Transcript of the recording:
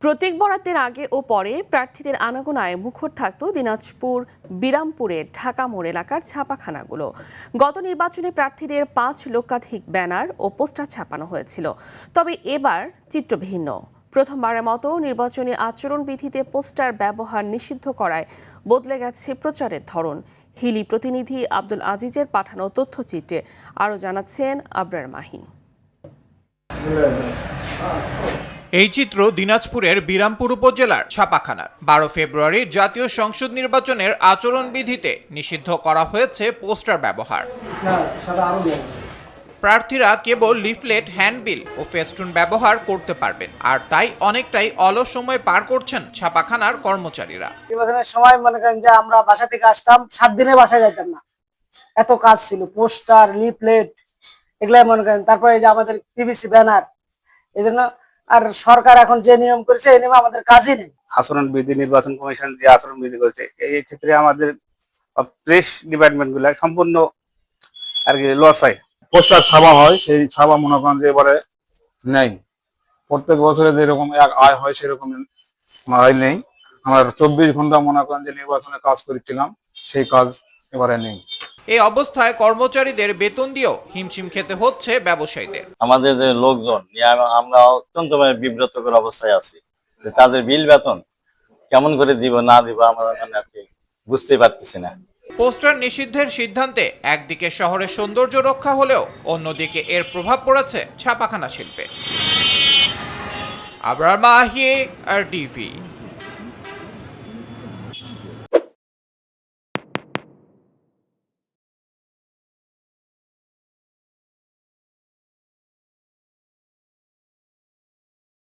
প্রতীক বরাদ্দের আগে ও পরে প্রার্থীদের আনাগোনায় মুখর থাকত দিনাজপুর বিরামপুরের ঢাকা মোড় এলাকার ছাপাখানাগুলো। গত নির্বাচনে প্রার্থীদের 5 লক্ষাধিক ব্যানার ও পোস্টার ছাপানো হয়েছিল, তবে এবার চিত্র ভিন্ন। প্রথমবারের মতো নির্বাচনী আচরণবিধিতে পোস্টার ব্যবহার নিষিদ্ধ করায় বদলে গেছে প্রচারের ধরন। হিলি প্রতিনিধি আব্দুল আজিজের পাঠানো তথ্যচিত্রে আরও জানাচ্ছেন আবরার মাহি। এই চিত্র দিনাজপুরের বিরামপুর উপজেলার ছাপাখানার। 12 ফেব্রুয়ারি জাতীয় সংসদ নির্বাচনের আচরণবিধিতে নিষিদ্ধ করা হয়েছে পোস্টার ব্যবহার। প্রার্থীরা কেবল লিফলেট, হ্যান্ডবিল ও ফেস্টুন ব্যবহার করতে পারবেন, আর তাই অনেকটাই অলস সময় পার করছেন ছাপাখানার কর্মচারীরা। নির্বাচনের সময় মনে করেন যে আমরা বাসা থেকে আসতাম, 7 দিনে বাসায় যেতাম না, এত কাজ ছিল। পোস্টার, লিফলেট এগুলাই মনে করেন, তারপরে যে আমাদের পিভিসি ব্যানার, এই জন্য। আর সরকার এখন যে নিয়ম করেছে এই নিয়মে আমাদের কাজই নেই। আচরণবিধি, নির্বাচন কমিশন যে আচরণবিধি করেছে, এই ক্ষেত্রে আমাদের প্রেস ডিপার্টমেন্ট গুলা সম্পূর্ণ আর কি লস হয়। পোস্টার ছাপা হয়, সেই ছাপা মনে করেন যে এবারে নেই। প্রত্যেক বছরে যেরকম এক আয় হয় সেরকম আয় নেই। আমরা 24 ঘন্টা মনে করেন যে নির্বাচনে কাজ করেছিলাম, সেই কাজ এবারে নেই। এই অবস্থায় কর্মচারীদের বেতন দিয়েও হিমশিম খেতে হচ্ছে ব্যবসায়ীদের। আমাদের যে লোকজন নিয়ে আমরা অত্যন্ত বিব্রতকর অবস্থায় আছি। তাদের বিল বেতন কেমন করে দিব না দিব আমরা বুঝতে পারতেছি না। পোস্টার নিষিদ্ধের সিদ্ধান্তে একদিকে শহরের সৌন্দর্য রক্ষা হলেও অন্যদিকে এর প্রভাব পড়েছে ছাপাখানা শিল্পে। আবরার মাহি, আর টিভি।